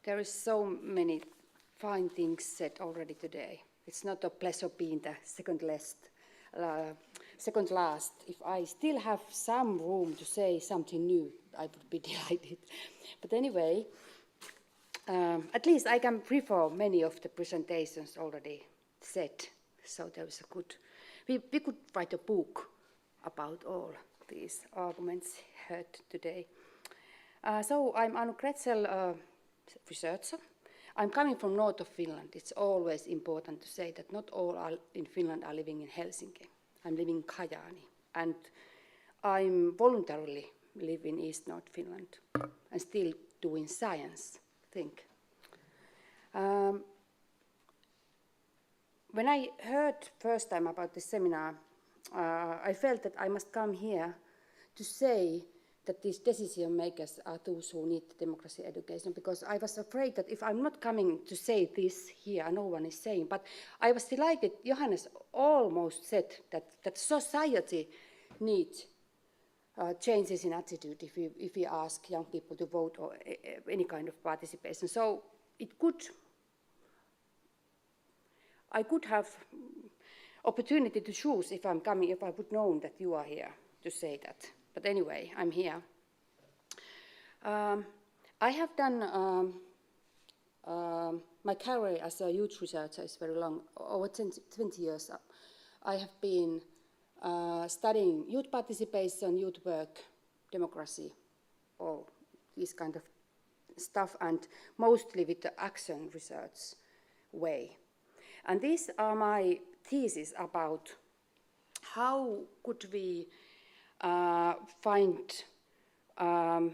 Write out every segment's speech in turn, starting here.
There is so many fine things said already today. It's not a pleasure being the second last. If I still have some room to say something new, I would be delighted. But anyway, at least I can prefer many of the presentations already said. So there is a good. We could write a book about all these arguments heard today. So I'm Anu Kretzel, a researcher. I'm coming from north of Finland. It's always important to say that not all in Finland are living in Helsinki. I'm living in Kajaani, and I'm voluntarily live in East North Finland and still doing science, I think. When I heard first time about this seminar, I felt that I must come here to say that these decision makers are those who need democracy education, because I was afraid that if I'm not coming to say this here, no one is saying, but I was delighted, Johannes almost said that society needs changes in attitude if we ask young people to vote or any kind of participation. So I could have opportunity to choose if I'm coming, if I would know that you are here to say that. But anyway, I'm here. I have done my career as a youth researcher is very long, over 20 years. I have been studying youth participation, youth work, democracy, all this kind of stuff, and mostly with the action research way. And these are my theses about how could we find how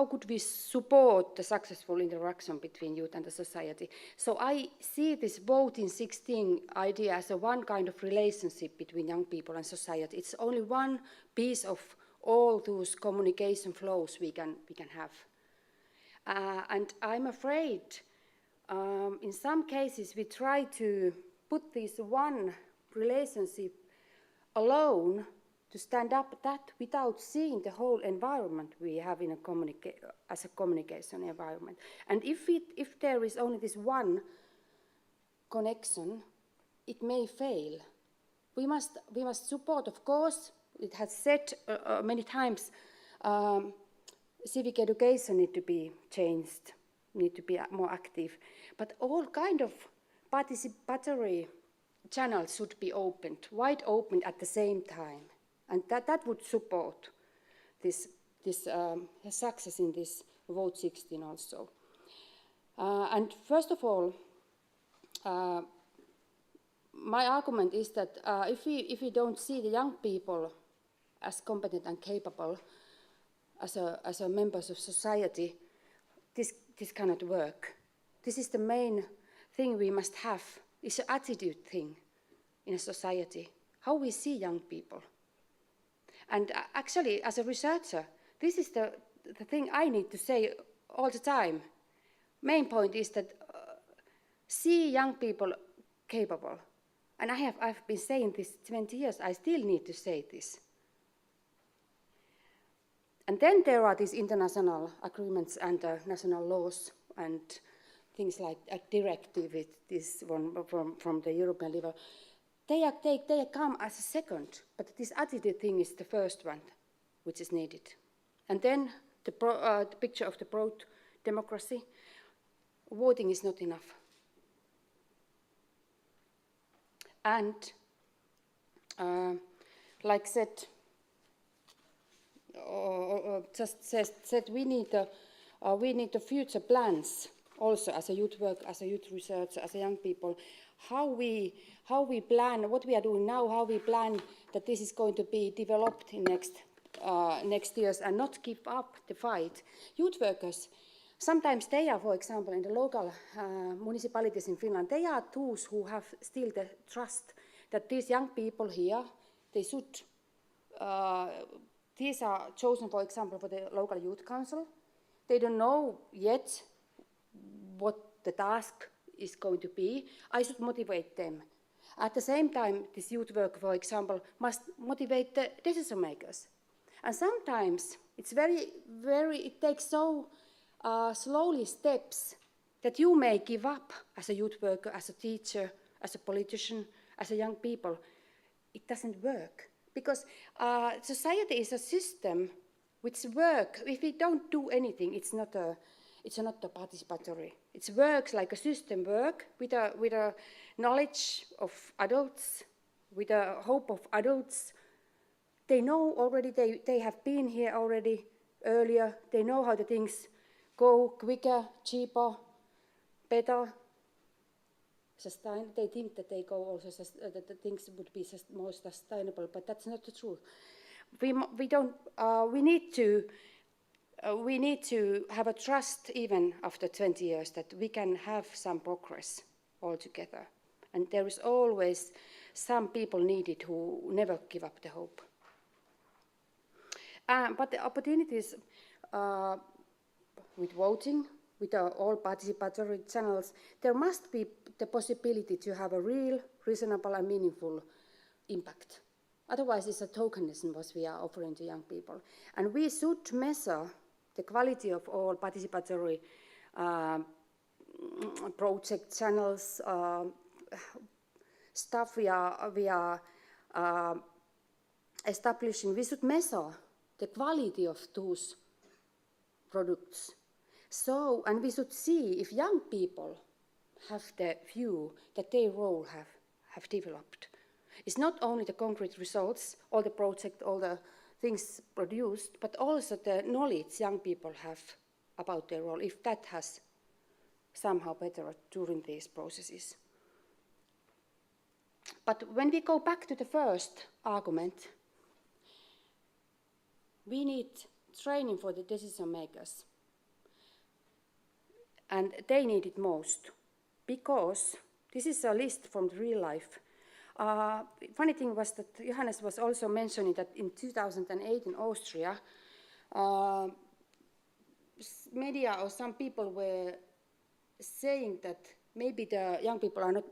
could we support the successful interaction between youth and the society. So I see this voting 16 idea as a one kind of relationship between young people and society. It's only one piece of all those communication flows we can have. And I'm afraid in some cases we try to put this one relationship alone to stand up that without seeing the whole environment we have in as a communication environment. And if there is only this one connection, it may fail. We must support, of course, it has said many times, civic education need to be changed, need to be more active, but all kind of participatory channels should be opened, wide open at the same time, and that would support this success in this vote 16 also. And first of all, my argument is that if we don't see the young people as competent and capable as a members of society, this cannot work. This is the main thing we must have. It's an attitude thing in a society, how we see young people. And actually, as a researcher, this is the thing I need to say all the time. Main point is that see young people capable. And I've been saying this 20 years, I still need to say this. And then there are these international agreements and national laws and things like a directive, this one from the European level. They come as a second, but this attitude thing is the first one which is needed. And then the picture of the broad democracy, voting is not enough. And like said, just said we need the future plans also as a youth work, as a youth research, as a young people, how we plan what we are doing now, how we plan that this is going to be developed in next years, and not give up the fight. Youth workers, sometimes they are, for example, in the local municipalities in Finland, they are those who have still the trust that these young people here, they should, these are chosen, for example, for the local youth council. They don't know yet what the task is going to be. I should motivate them. At the same time, this youth work, for example, must motivate the decision makers. And sometimes It's it takes so slowly steps that you may give up as a youth worker, as a teacher, as a politician, as a young people. It doesn't work because society is a system which works. If we don't do anything, it's not participatory. It works like a system work with a knowledge of adults, with a hope of adults. They know already, they have been here already earlier. They know how the things go quicker, cheaper, better. They think that they go also that the things would be more sustainable, but that's not the truth. We need to have a trust even after 20 years that we can have some progress altogether. And there is always some people needed who never give up the hope. But the opportunities with voting, with all participatory channels, there must be the possibility to have a real, reasonable and meaningful impact. Otherwise, it's a tokenism what we are offering to young people. And we should measure the quality of all participatory project channels, stuff we are establishing. We should measure the quality of those products. And we should see if young people have the view that their role have developed. It's not only the concrete results, all the project, all the things produced, but also the knowledge young people have about their role, if that has somehow better during these processes. But when we go back to the first argument, we need training for the decision makers. And they need it most, because this is a list from real life. Funny thing was that Johannes was also mentioning that in 2008 in Austria, media or some people were saying that maybe the young people are not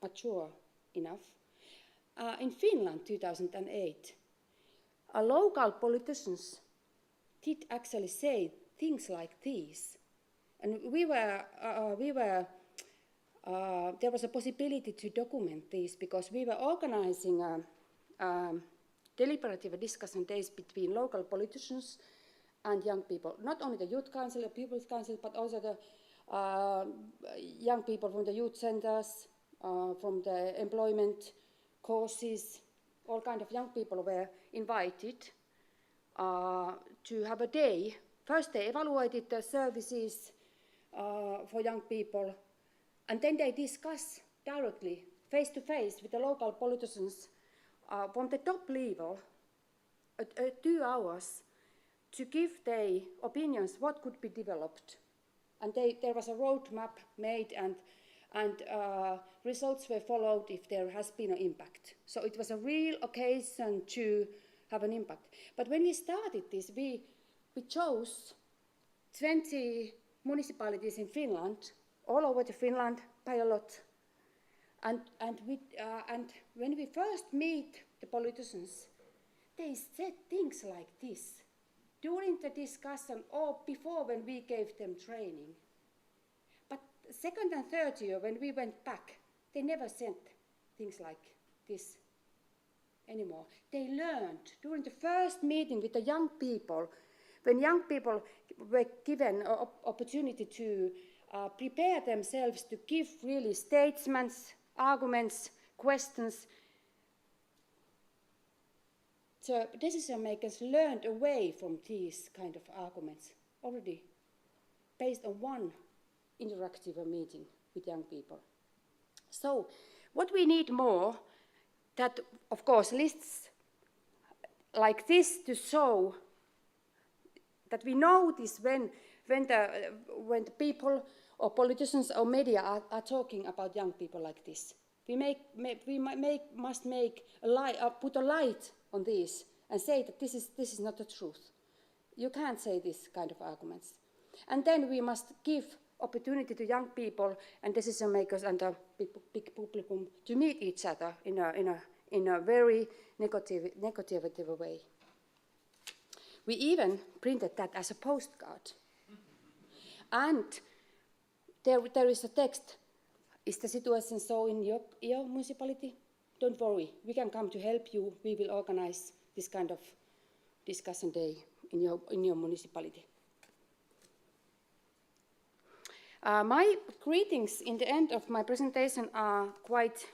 mature enough. In Finland, 2008, local politicians did actually say things like these. And there was a possibility to document this because we were organizing deliberative discussion days between local politicians and young people. Not only the youth council, the people's council, but also the young people from the youth centers, from the employment courses. All kind of young people were invited to have a day. First they evaluated the services for young people, and then they discuss directly, face to face with the local politicians from the top level, 2 hours, to give their opinions what could be developed. And there was a roadmap made, and results were followed if there has been an impact. So it was a real occasion to have an impact. But when we started this, we chose 20 municipalities in Finland, all over Finland, by a lot. And when we first meet the politicians, they said things like this during the discussion or before when we gave them training. But second and third year, when we went back, they never said things like this anymore. They learned during the first meeting with the young people, when young people were given an opportunity to prepare themselves to give really statements, arguments, questions. So decision makers learned away from these kind of arguments already based on one interactive meeting with young people. So what we need more, that of course lists like this to show that we notice when the people or politicians or media are talking about young people like this. We must put a light on this and say that this is not the truth. You can't say this kind of arguments. And then we must give opportunity to young people and decision makers and the big publicum to meet each other in a very negotiative way. We even printed that as a postcard. And there is a text. Is the situation so in your municipality? Don't worry, we can come to help you. We will organize this kind of discussion day in your municipality. My greetings in the end of my presentation are quite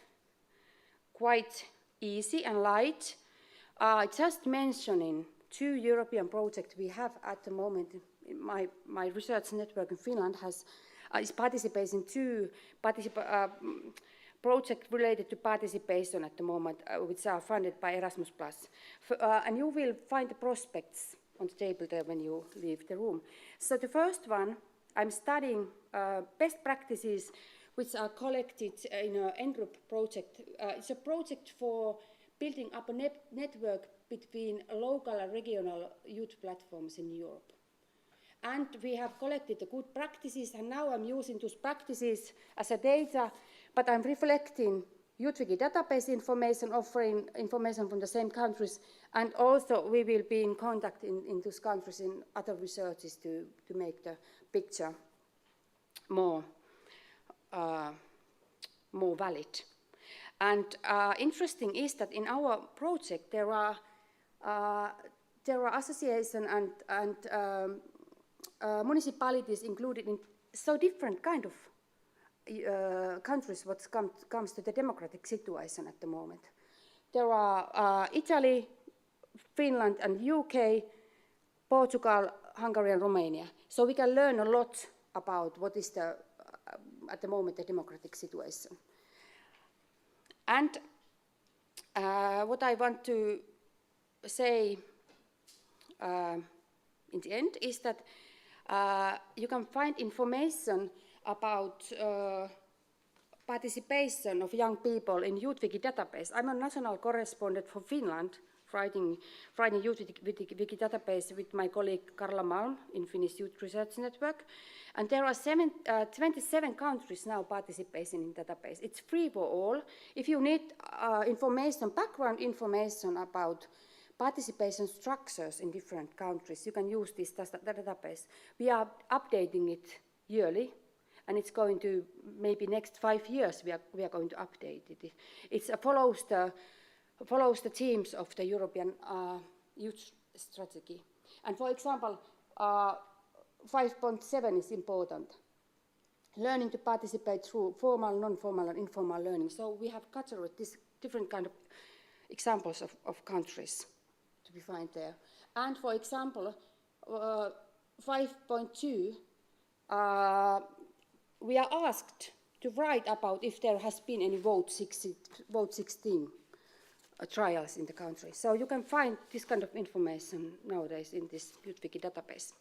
easy and light. Just mentioning 2 European projects we have at the moment. My research network in Finland is participating in 2 projects related to participation at the moment, which are funded by Erasmus+. And you will find the prospects on the table there when you leave the room. So the first one, I'm studying best practices which are collected in an NRUP project. It's a project for building up a network between local and regional youth platforms in Europe. And we have collected the good practices, and now I'm using those practices as a data, but I'm reflecting YouthWiki database information, offering information from the same countries, and also we will be in contact in those countries in other researches to make the picture more valid. And interesting is that in our project there are associations and municipalities included in so different kind of countries what comes to the democratic situation at the moment. There are Italy, Finland and UK, Portugal, Hungary and Romania. So we can learn a lot about what is at the moment the democratic situation. And what I want to say in the end is that you can find information about participation of young people in YouthWiki database. I'm a national correspondent for Finland, writing YouthWiki database with my colleague Karla Malm in Finnish Youth Research Network. And there are 27 countries now participating in database. It's free for all. If you need information, background information about participation structures in different countries, you can use this database. We are updating it yearly, and it's going to, maybe next 5 years, we are going to update it. It follows the themes of the European Youth Strategy. And for example, 5.7 is important. Learning to participate through formal, non-formal and informal learning. So we have categorized these different kind of examples of countries to be found there. And for example, 5.2, we are asked to write about if there has been any vote 16 trials in the country. So you can find this kind of information nowadays in this YouthWiki database.